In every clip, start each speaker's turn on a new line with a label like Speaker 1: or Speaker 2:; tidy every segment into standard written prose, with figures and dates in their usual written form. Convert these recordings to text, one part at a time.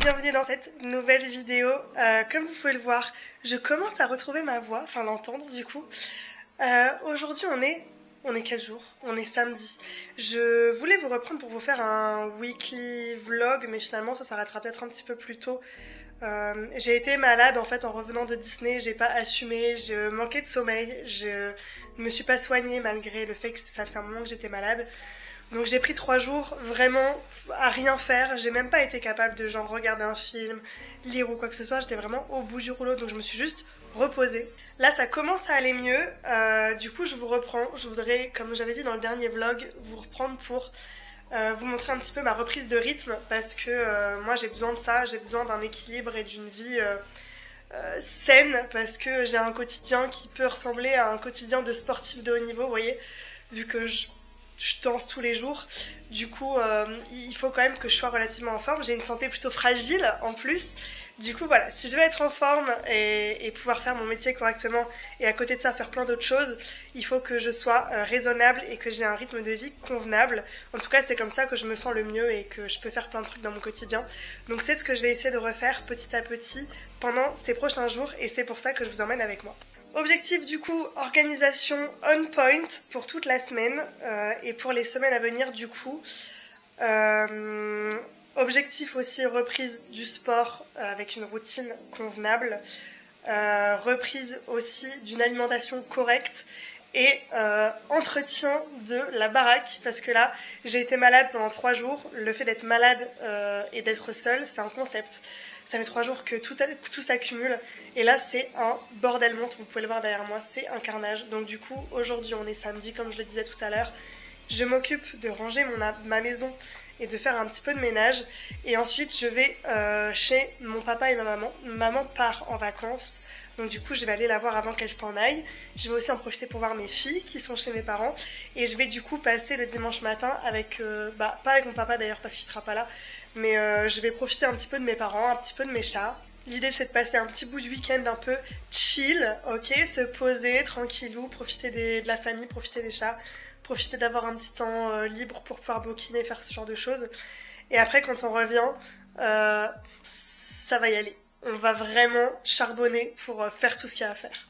Speaker 1: bienvenue dans cette nouvelle vidéo. Comme vous pouvez le voir, je commence à retrouver ma voix, enfin l'entendre du coup. Aujourd'hui on est quel jour? On est samedi. Je voulais vous reprendre pour vous faire un weekly vlog, mais finalement ça s'arrêtera peut-être un petit peu plus tôt. J'ai été malade en fait en revenant de Disney, j'ai pas assumé, je manquais de sommeil, je me suis pas soignée malgré le fait que ça faisait un moment que j'étais malade. Donc j'ai pris 3 jours vraiment à rien faire, j'ai même pas été capable de genre regarder un film, lire ou quoi que ce soit, j'étais vraiment au bout du rouleau, donc je me suis juste reposée. Là ça commence à aller mieux, du coup je vous reprends, je voudrais, comme j'avais dit dans le dernier vlog, vous reprendre pour vous montrer un petit peu ma reprise de rythme, parce que moi j'ai besoin de ça, j'ai besoin d'un équilibre et d'une vie saine, parce que j'ai un quotidien qui peut ressembler à un quotidien de sportif de haut niveau, vous voyez, vu que je danse tous les jours. Du coup, il faut quand même que je sois relativement en forme. J'ai une santé plutôt fragile en plus. Du coup, voilà, si je veux être en forme et pouvoir faire mon métier correctement et à côté de ça faire plein d'autres choses, il faut que je sois raisonnable et que j'ai un rythme de vie convenable. En tout cas, c'est comme ça que je me sens le mieux et que je peux faire plein de trucs dans mon quotidien. Donc c'est ce que je vais essayer de refaire petit à petit pendant ces prochains jours et c'est pour ça que je vous emmène avec moi. Objectif du coup, organisation on point pour toute la semaine et pour les semaines à venir du coup. Objectif aussi, reprise du sport avec une routine convenable. Reprise aussi d'une alimentation correcte et entretien de la baraque parce que là j'ai été malade pendant 3 jours. Le fait d'être malade et d'être seule, c'est un concept. Ça fait 3 jours que tout s'accumule et là c'est un bordel monte, vous pouvez le voir derrière moi, c'est un carnage. Donc du coup aujourd'hui on est samedi comme je le disais tout à l'heure, je m'occupe de ranger ma maison et de faire un petit peu de ménage et ensuite je vais chez mon papa et ma maman. Maman part en vacances, donc du coup je vais aller la voir avant qu'elle s'en aille. Je vais aussi en profiter pour voir mes filles qui sont chez mes parents et je vais du coup passer le dimanche matin avec, pas avec mon papa d'ailleurs parce qu'il sera pas là, mais je vais profiter un petit peu de mes parents, un petit peu de mes chats. L'idée c'est de passer un petit bout de week-end un peu chill, ok, se poser tranquillou, profiter de la famille, profiter des chats, profiter d'avoir un petit temps libre pour pouvoir bouquiner, faire ce genre de choses. Et après quand on revient, ça va y aller. On va vraiment charbonner pour faire tout ce qu'il y a à faire.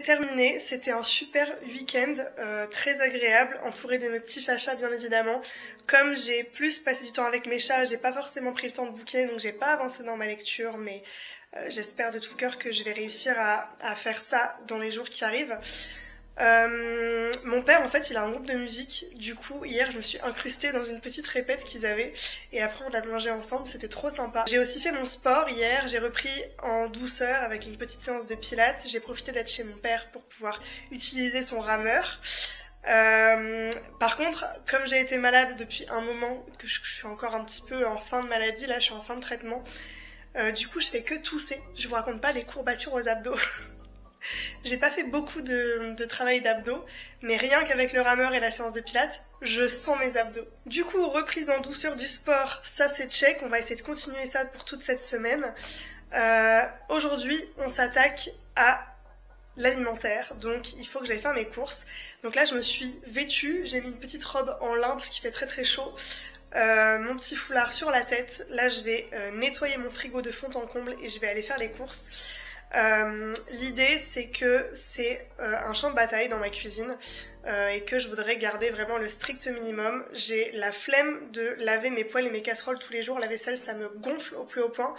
Speaker 1: terminé, c'était un super week-end, très agréable, entouré de mes petits chachas bien évidemment. Comme j'ai plus passé du temps avec mes chats, j'ai pas forcément pris le temps de bouquiner, donc j'ai pas avancé dans ma lecture, mais j'espère de tout cœur que je vais réussir à faire ça dans les jours qui arrivent. Mon père en fait il a un groupe de musique, du coup hier je me suis incrustée dans une petite répète qu'ils avaient et après on a mangé ensemble, c'était trop sympa. J'ai aussi fait mon sport hier, j'ai repris en douceur avec une petite séance de pilates, j'ai profité d'être chez mon père pour pouvoir utiliser son rameur. Par contre, comme j'ai été malade depuis un moment, que je suis encore un petit peu en fin de maladie, là je suis en fin de traitement, du coup je fais que tousser, je vous raconte pas les courbatures aux abdos. J'ai pas fait beaucoup de travail d'abdos, mais rien qu'avec le rameur et la séance de pilates, je sens mes abdos. Du coup, reprise en douceur du sport, ça c'est check, on va essayer de continuer ça pour toute cette semaine. Aujourd'hui, on s'attaque à l'alimentaire, donc il faut que j'aille faire mes courses. Donc là, je me suis vêtue, j'ai mis une petite robe en lin parce qu'il fait très très chaud. Mon petit foulard sur la tête, là je vais nettoyer mon frigo de fond en comble et je vais aller faire les courses. L'idée c'est que c'est un champ de bataille dans ma cuisine et que je voudrais garder vraiment le strict minimum. J'ai la flemme de laver mes poêles et mes casseroles tous les jours, la vaisselle ça me gonfle au plus haut point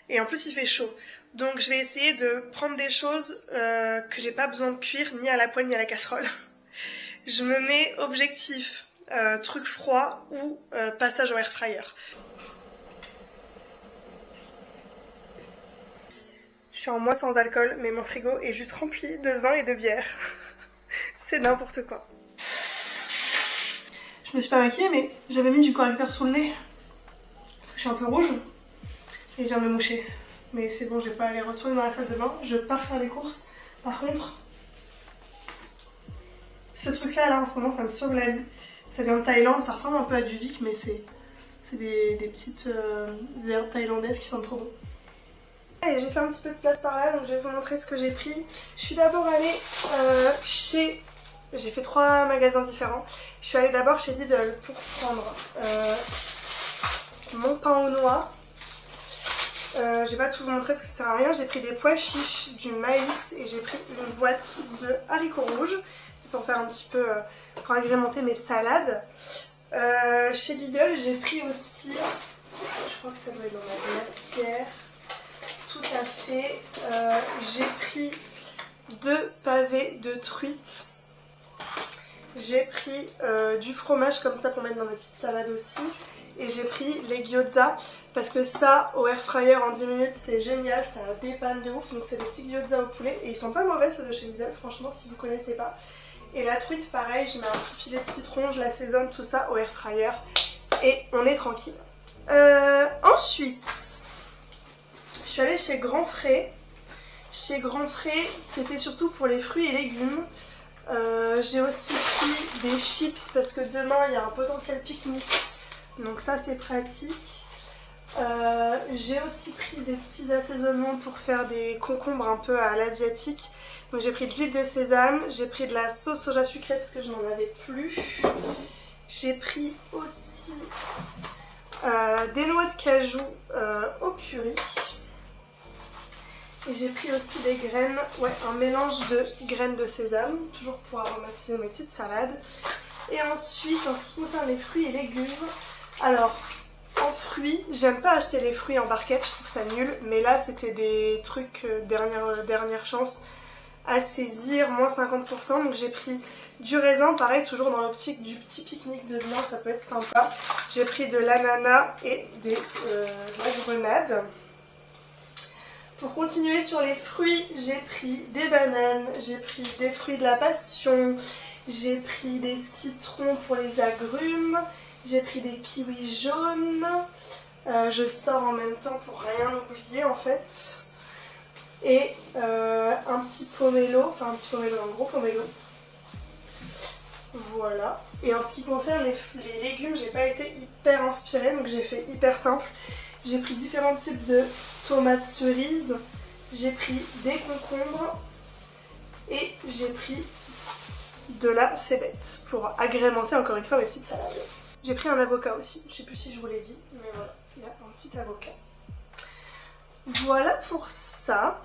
Speaker 1: et en plus il fait chaud. Donc je vais essayer de prendre des choses que j'ai pas besoin de cuire ni à la poêle ni à la casserole. Je me mets objectif truc froid ou passage au air fryer. Je suis en mois sans alcool, mais mon frigo est juste rempli de vin et de bière. C'est n'importe quoi. Je me suis pas maquillée, mais j'avais mis du correcteur sous le nez. Parce que je suis un peu rouge. Et je viens de me moucher. Mais c'est bon, je vais pas aller retourner dans la salle de bain. Je pars faire les courses. Par contre, ce truc-là, là, en ce moment, ça me sauve la vie. Ça vient de Thaïlande, ça ressemble un peu à du Vic, mais c'est des petites herbes thaïlandaises qui sentent trop bon. Allez, j'ai fait un petit peu de place par là, donc je vais vous montrer ce que j'ai pris. Je suis d'abord allée chez... J'ai fait 3 magasins différents. Je suis allée d'abord chez Lidl pour prendre mon pain aux noix. Je vais pas tout vous montrer parce que ça sert à rien. J'ai pris des pois chiches, du maïs et j'ai pris une boîte de haricots rouges. C'est pour faire un petit peu... pour agrémenter mes salades. Chez Lidl, j'ai pris aussi... Je crois que ça doit être dans la glacière. Tout à fait. J'ai pris 2 pavés de truite. J'ai pris du fromage comme ça pour mettre dans mes petites salades aussi. Et j'ai pris les gyoza parce que ça au air fryer en 10 minutes c'est génial, ça dépanne de ouf. Donc c'est des petits gyoza au poulet et ils sont pas mauvais ceux de chez Lidl franchement si vous connaissez pas. Et la truite pareil, je mets un petit filet de citron, je l'assaisonne tout ça au air fryer et on est tranquille. Ensuite... Je suis allée chez Grand Frais. Chez Grand Frais, c'était surtout pour les fruits et légumes. J'ai aussi pris des chips parce que demain il y a un potentiel pique-nique. Donc ça c'est pratique. J'ai aussi pris des petits assaisonnements pour faire des concombres un peu à l'asiatique. Donc j'ai pris de l'huile de sésame, j'ai pris de la sauce soja sucrée parce que je n'en avais plus. J'ai pris aussi des noix de cajou au curry. Et j'ai pris aussi des graines, un mélange de graines de sésame, toujours pour aromatiser mes petites salades. Et ensuite, en ce qui concerne les fruits et légumes, alors en fruits, j'aime pas acheter les fruits en barquette, je trouve ça nul, mais là c'était des trucs dernière chance à saisir, moins 50%, donc j'ai pris du raisin, pareil, toujours dans l'optique du petit pique-nique de demain, ça peut être sympa. J'ai pris de l'ananas et de la grenade. Pour continuer sur les fruits, j'ai pris des bananes, j'ai pris des fruits de la passion, j'ai pris des citrons pour les agrumes, j'ai pris des kiwis jaunes, je sors en même temps pour rien oublier en fait, et un petit pomelo, un gros pomelo. Voilà. Et en ce qui concerne les légumes, j'ai pas été hyper inspirée, donc j'ai fait hyper simple. J'ai pris différents types de tomates cerises, j'ai pris des concombres et j'ai pris de la cébette pour agrémenter encore une fois mes petites salades. J'ai pris un avocat aussi, je sais plus si je vous l'ai dit, mais voilà, il y a un petit avocat. Voilà pour ça.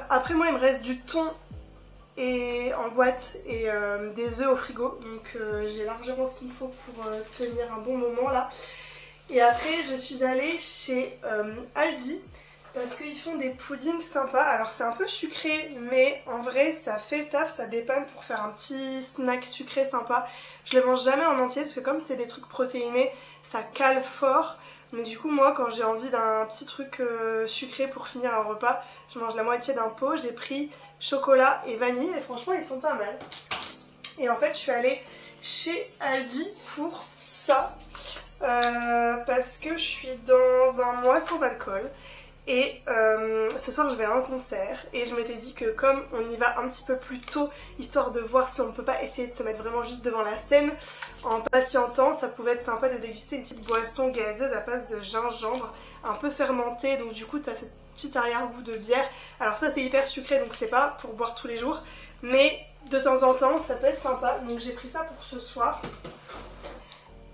Speaker 1: Après moi il me reste du thon et en boîte et des œufs au frigo. Donc j'ai largement ce qu'il me faut pour tenir un bon moment là. Et après je suis allée chez Aldi parce qu'ils font des puddings sympas. Alors c'est un peu sucré mais en vrai ça fait le taf, ça dépanne pour faire un petit snack sucré sympa. Je le mange jamais en entier parce que comme c'est des trucs protéinés, ça cale fort. Mais du coup moi quand j'ai envie d'un petit truc sucré pour finir un repas, je mange la moitié d'un pot. J'ai pris chocolat et vanille et franchement ils sont pas mal. Et en fait je suis allée chez Aldi pour ça parce que je suis dans un mois sans alcool. Et ce soir je vais à un concert et je m'étais dit que comme on y va un petit peu plus tôt, histoire de voir si on ne peut pas essayer de se mettre vraiment juste devant la scène en patientant, ça pouvait être sympa de déguster une petite boisson gazeuse à base de gingembre un peu fermentée, donc du coup t'as cette petite arrière-goût de bière. Alors ça c'est hyper sucré donc c'est pas pour boire tous les jours, mais de temps en temps ça peut être sympa, donc j'ai pris ça pour ce soir.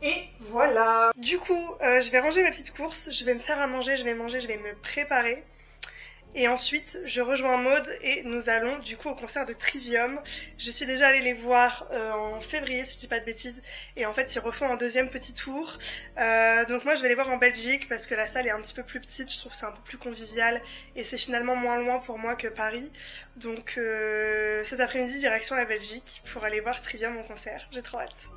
Speaker 1: Et voilà. Du coup, je vais ranger mes petites courses, je vais me faire à manger, je vais manger, je vais me préparer. Et ensuite, je rejoins Maud et nous allons du coup au concert de Trivium. Je suis déjà allée les voir en février, si je dis pas de bêtises. Et en fait, ils refont un deuxième petit tour. Donc moi, je vais les voir en Belgique parce que la salle est un petit peu plus petite. Je trouve que c'est un peu plus convivial. Et c'est finalement moins loin pour moi que Paris. Donc cet après-midi, direction la Belgique pour aller voir Trivium en concert. J'ai trop hâte.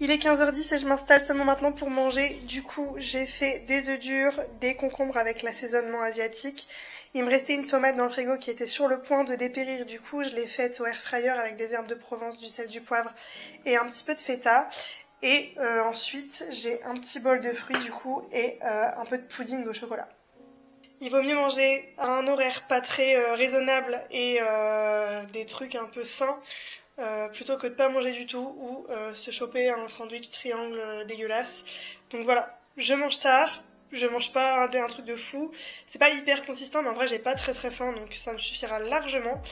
Speaker 1: Il est 15h10 et je m'installe seulement maintenant pour manger. Du coup, j'ai fait des œufs durs, des concombres avec l'assaisonnement asiatique. Il me restait une tomate dans le frigo qui était sur le point de dépérir. Du coup, je l'ai faite au air fryer avec des herbes de Provence, du sel, du poivre et un petit peu de feta. Et ensuite, j'ai un petit bol de fruits du coup et un peu de pudding au chocolat. Il vaut mieux manger à un horaire pas très raisonnable et des trucs un peu sains. Plutôt que de pas manger du tout ou se choper un sandwich triangle dégueulasse. Donc voilà, je mange tard, je mange pas un truc de fou. C'est pas hyper consistant mais en vrai j'ai pas très faim donc ça me suffira largement.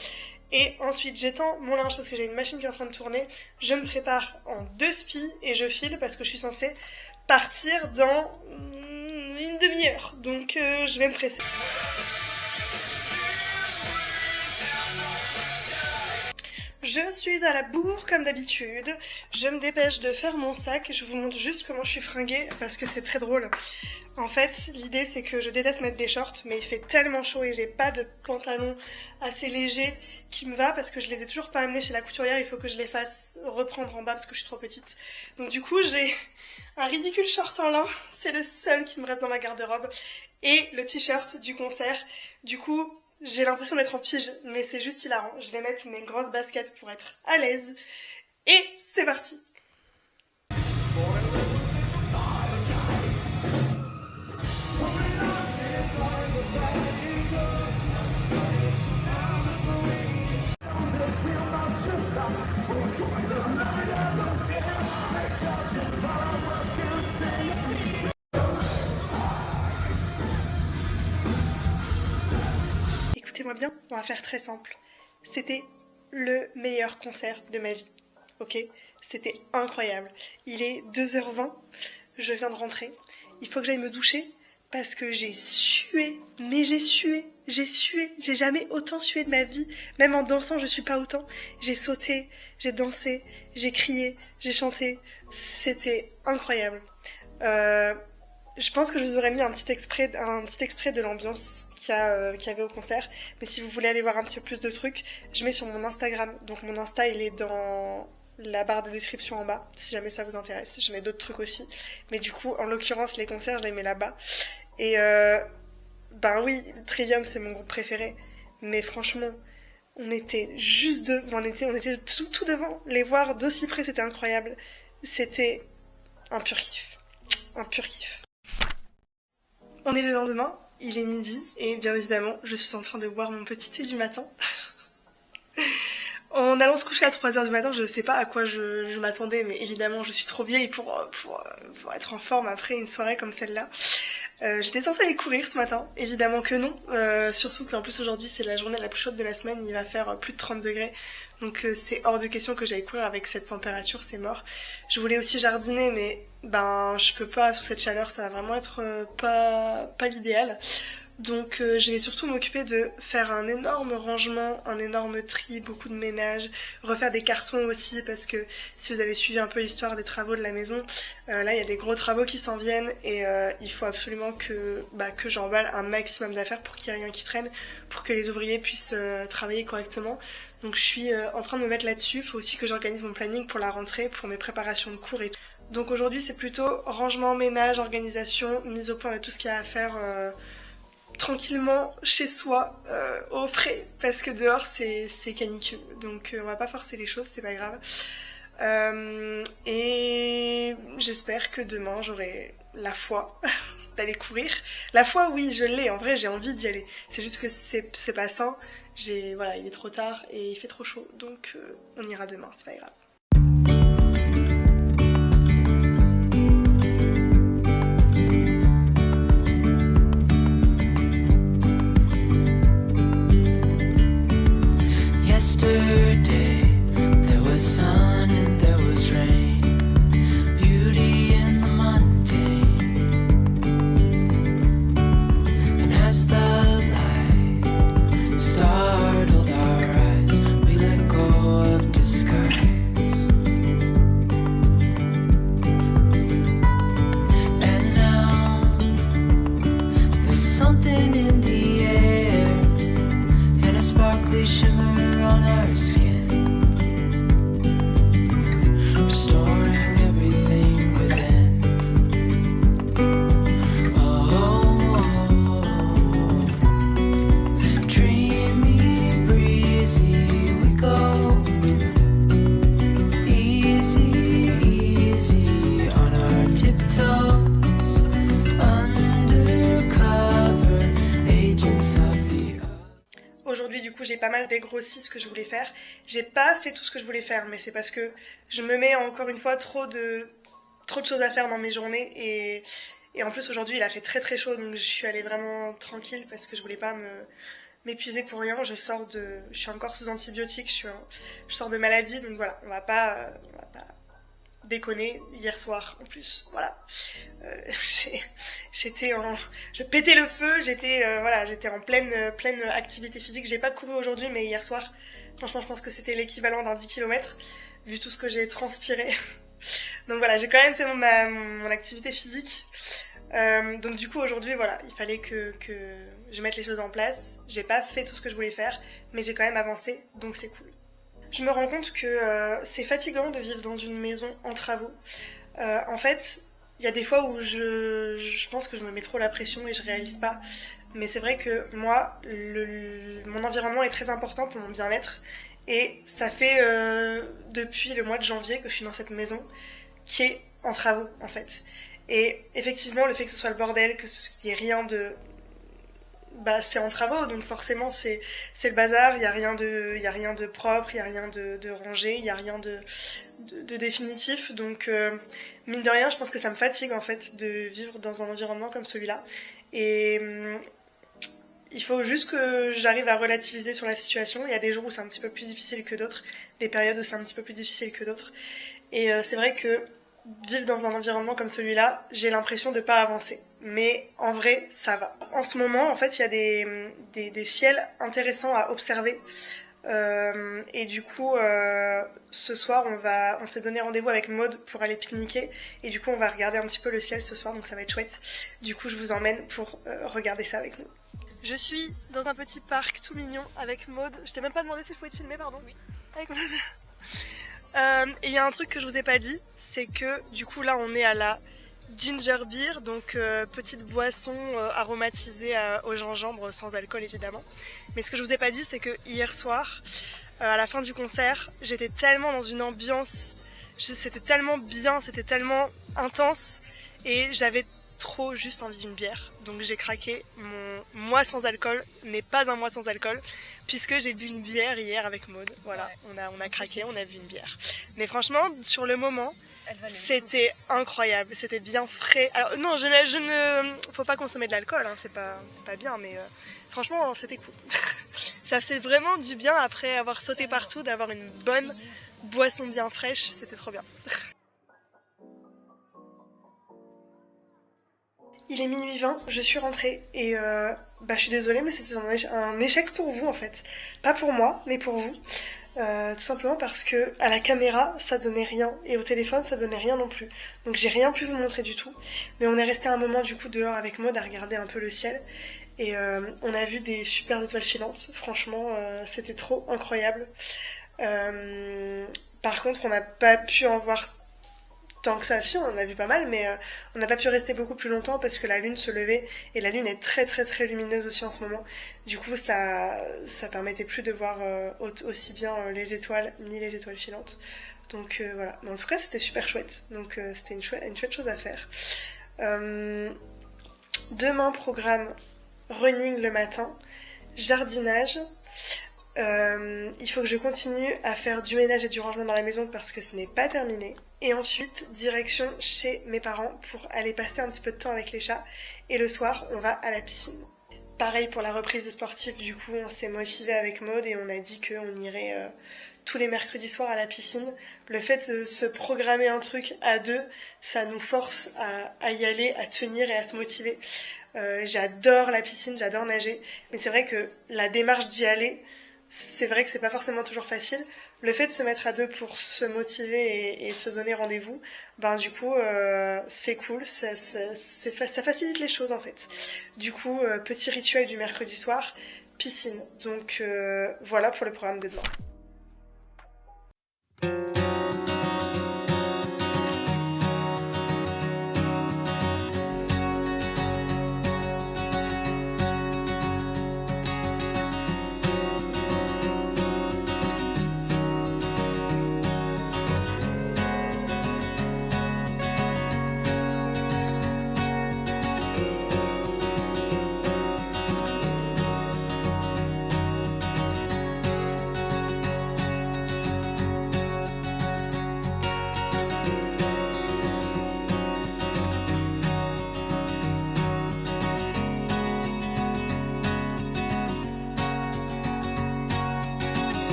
Speaker 1: Et ensuite j'étends mon linge parce que j'ai une machine qui est en train de tourner. Je me prépare en 2 spies et je file parce que je suis censée partir dans une demi-heure. Donc je vais me presser. Je suis à la bourre comme d'habitude, je me dépêche de faire mon sac, je vous montre juste comment je suis fringuée parce que c'est très drôle. En fait, l'idée c'est que je déteste mettre des shorts mais il fait tellement chaud et j'ai pas de pantalon assez léger qui me va parce que je les ai toujours pas amenés chez la couturière, il faut que je les fasse reprendre en bas parce que je suis trop petite. Donc du coup j'ai un ridicule short en lin, c'est le seul qui me reste dans ma garde-robe et le t-shirt du concert. Du coup j'ai l'impression d'être en pige, mais c'est juste hilarant. Je vais mettre mes grosses baskets pour être à l'aise. Et c'est parti! Écoutez-moi bien, on va faire très simple. C'était le meilleur concert de ma vie, ok? C'était incroyable. Il est 2h20, je viens de rentrer. Il faut que j'aille me doucher parce que j'ai sué, mais j'ai sué. J'ai jamais autant sué de ma vie. Même en dansant, je suis pas autant. J'ai sauté, j'ai dansé, j'ai crié, j'ai chanté. C'était incroyable. Je pense que je vous aurais mis un petit extrait de l'ambiance qu'il y avait au concert. Mais si vous voulez aller voir un petit peu plus de trucs, je mets sur mon Instagram. Donc mon Insta, il est dans la barre de description en bas, si jamais ça vous intéresse. Je mets d'autres trucs aussi. Mais du coup, en l'occurrence, les concerts, je les mets là-bas. Et ben oui, Trivium, c'est mon groupe préféré. Mais franchement, on était juste on était tout devant. Les voir d'aussi près, c'était incroyable. C'était un pur kiff. Un pur kiff. On est le lendemain, il est midi, et bien évidemment, je suis en train de boire mon petit thé du matin. En allant se coucher à 3h du matin, je sais pas à quoi je m'attendais, mais évidemment, je suis trop vieille pour être en forme après une soirée comme celle-là. J'étais censée aller courir ce matin, évidemment que non, surtout qu'en plus aujourd'hui c'est la journée la plus chaude de la semaine, il va faire plus de 30 degrés, donc c'est hors de question que j'aille courir avec cette température, c'est mort. Je voulais aussi jardiner, mais ben je peux pas sous cette chaleur, ça va vraiment être pas l'idéal. Donc je vais surtout m'occuper de faire un énorme rangement, un énorme tri, beaucoup de ménage, refaire des cartons aussi parce que si vous avez suivi un peu l'histoire des travaux de la maison, là il y a des gros travaux qui s'en viennent et il faut absolument que j'emballe un maximum d'affaires pour qu'il n'y ait rien qui traîne, pour que les ouvriers puissent travailler correctement. Donc je suis en train de me mettre là-dessus, il faut aussi que j'organise mon planning pour la rentrée, pour mes préparations de cours et tout. Donc aujourd'hui c'est plutôt rangement, ménage, organisation, mise au point de tout ce qu'il y a à faire tranquillement chez soi, au frais, parce que dehors c'est canicule. Donc on va pas forcer les choses, c'est pas grave. Et j'espère que demain j'aurai la foi d'aller courir. La foi, oui, je l'ai, en vrai j'ai envie d'y aller. C'est juste que c'est pas sain. Voilà, il est trop tard et il fait trop chaud, donc on ira demain, c'est pas grave.
Speaker 2: Yesterday, there was sun and there was rain, beauty in the mundane. And as the light startled our eyes, we let go of disguise. And now, there's something in the air, and a sparkly shimmer on our skin, restoring everything within. Oh, dreamy, breezy, we go easy, easy on our tiptoes, undercover agents of the earth.
Speaker 1: Aujourd'hui, du coup, j'ai pas mal dégrossi ce que je voulais faire. J'ai pas fait tout ce que je voulais faire, mais c'est parce que je me mets encore une fois trop de choses à faire dans mes journées et en plus aujourd'hui il a fait très très chaud donc je suis allée vraiment tranquille parce que je voulais pas m'épuiser pour rien. Je suis encore sous antibiotiques, je sors de maladie donc voilà, on va pas déconner hier soir en plus, voilà. Je pétais le feu, j'étais en pleine activité physique. J'ai pas couru aujourd'hui, mais hier soir, franchement, je pense que c'était l'équivalent d'un 10 km, vu tout ce que j'ai transpiré. Donc voilà, j'ai quand même fait mon activité physique. Donc du coup, aujourd'hui, voilà, il fallait que je mette les choses en place. J'ai pas fait tout ce que je voulais faire, mais j'ai quand même avancé, donc c'est cool. Je me rends compte que c'est fatigant de vivre dans une maison en travaux. En fait, il y a des fois où je pense que je me mets trop la pression et je réalise pas. Mais c'est vrai que moi, mon environnement est très important pour mon bien-être. Et ça fait depuis le mois de janvier que je suis dans cette maison qui est en travaux, en fait. Et effectivement, le fait que ce soit le bordel, qu'il n'y ait rien de... c'est en travaux, donc forcément c'est le bazar, il y a rien de propre, il y a rien de rangé, il y a rien de définitif, donc mine de rien je pense que ça me fatigue en fait de vivre dans un environnement comme celui-là et il faut juste que j'arrive à relativiser sur la situation. Il y a des jours où c'est un petit peu plus difficile que d'autres, des périodes où c'est un petit peu plus difficile que d'autres et c'est vrai que vivre dans un environnement comme celui-là, j'ai l'impression de pas avancer. Mais en vrai, ça va. En ce moment, en fait, il y a des ciels intéressants à observer. Et du coup, ce soir, on s'est donné rendez-vous avec Maud pour aller pique-niquer. Et du coup, on va regarder un petit peu le ciel ce soir, donc ça va être chouette. Du coup, je vous emmène pour regarder ça avec nous. Je suis dans un petit parc tout mignon avec Maud. Je t'ai même pas demandé si je pouvais te filmer, pardon. Oui. Avec Maud. Et il y a un truc que je vous ai pas dit, c'est que du coup là on est à la ginger beer, donc petite boisson aromatisée au gingembre sans alcool évidemment. Mais ce que je vous ai pas dit, c'est que hier soir, à la fin du concert, j'étais tellement dans une ambiance, c'était tellement bien, c'était tellement intense et j'avais trop juste envie d'une bière. Donc j'ai craqué. Mon mois sans alcool n'est pas un mois sans alcool puisque j'ai bu une bière hier avec Maud. Voilà, ouais. on a craqué, on a bu une bière. Mais franchement, sur le moment, c'était incroyable, c'était bien frais. Alors non, faut pas consommer de l'alcool, hein, c'est pas bien, mais franchement, c'était cool. Ça fait vraiment du bien après avoir sauté partout, d'avoir une bonne boisson bien fraîche, c'était trop bien. Il est minuit 20, je suis rentrée et je suis désolée mais c'était un échec pour vous en fait. Pas pour moi mais pour vous. Tout simplement parce que à la caméra ça donnait rien et au téléphone ça donnait rien non plus. Donc j'ai rien pu vous montrer du tout. Mais on est resté un moment du coup dehors avec Maud à regarder un peu le ciel. Et on a vu des super étoiles filantes. Franchement c'était trop incroyable. Par contre on n'a pas pu en voir tant que ça, si, on en a vu pas mal, mais on n'a pas pu rester beaucoup plus longtemps parce que la lune se levait et la lune est très très très lumineuse aussi en ce moment. Du coup, ça permettait plus de voir aussi bien les étoiles ni les étoiles filantes. Donc voilà. Mais en tout cas, c'était super chouette. Donc c'était une chouette chose à faire. Demain, programme running le matin, jardinage. Il faut que je continue à faire du ménage et du rangement dans la maison parce que ce n'est pas terminé. Et ensuite, direction chez mes parents pour aller passer un petit peu de temps avec les chats. Et le soir, on va à la piscine. Pareil pour la reprise de sportif, du coup, on s'est motivé avec Maud et on a dit qu'on irait tous les mercredis soirs à la piscine. Le fait de se programmer un truc à deux, ça nous force à y aller, à tenir et à se motiver. J'adore la piscine, j'adore nager, mais c'est vrai que la démarche d'y aller, c'est vrai que c'est pas forcément toujours facile. Le fait de se mettre à deux pour se motiver et se donner rendez-vous, du coup c'est cool, ça facilite les choses en fait. Du coup, petit rituel du mercredi soir, piscine. Donc voilà pour le programme de demain.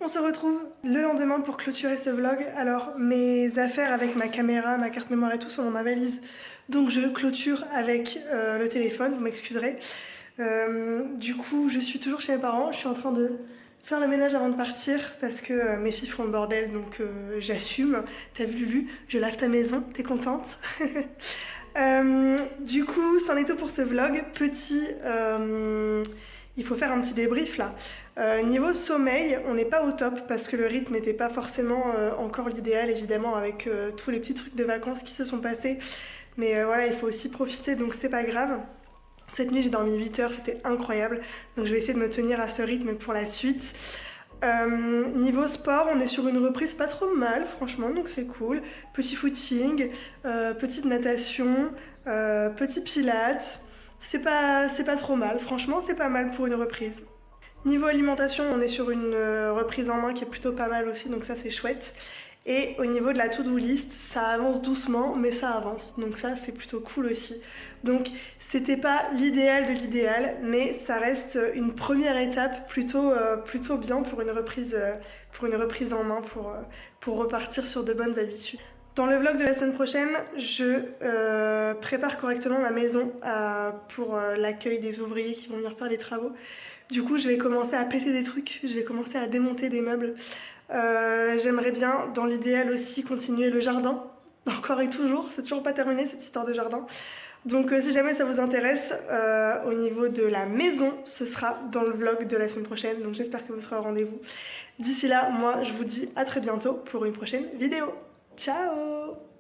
Speaker 1: On se retrouve le lendemain pour clôturer ce vlog. Alors mes affaires avec ma caméra, ma carte mémoire et tout sont dans ma valise. Donc je clôture avec le téléphone, vous m'excuserez. Du coup je suis toujours chez mes parents, je suis en train de faire le ménage avant de partir parce que mes filles font le bordel donc j'assume. T'as vu Lulu, je lave ta maison, t'es contente? Du coup c'en est tout pour ce vlog. Il faut faire un petit débrief là. Niveau sommeil, on n'est pas au top parce que le rythme n'était pas forcément encore l'idéal évidemment avec tous les petits trucs de vacances qui se sont passés. Mais voilà, il faut aussi profiter donc c'est pas grave. Cette nuit j'ai dormi 8 heures, c'était incroyable. Donc je vais essayer de me tenir à ce rythme pour la suite. Niveau sport, on est sur une reprise pas trop mal franchement, donc c'est cool. Petit footing, petite natation, petit pilates. C'est pas trop mal, franchement c'est pas mal pour une reprise. Niveau alimentation, on est sur une reprise en main qui est plutôt pas mal aussi, donc ça c'est chouette. Et au niveau de la to-do list, ça avance doucement, mais ça avance, donc ça c'est plutôt cool aussi. Donc c'était pas l'idéal de l'idéal, mais ça reste une première étape plutôt bien pour une reprise en main, pour repartir sur de bonnes habitudes. Dans le vlog de la semaine prochaine, je prépare correctement ma maison pour l'accueil des ouvriers qui vont venir faire des travaux. Du coup, je vais commencer à péter des trucs, je vais commencer à démonter des meubles. J'aimerais bien, dans l'idéal aussi, continuer le jardin. Encore et toujours, c'est toujours pas terminé cette histoire de jardin. Donc si jamais ça vous intéresse, au niveau de la maison, ce sera dans le vlog de la semaine prochaine. Donc j'espère que vous serez au rendez-vous. D'ici là, moi, je vous dis à très bientôt pour une prochaine vidéo. Ciao!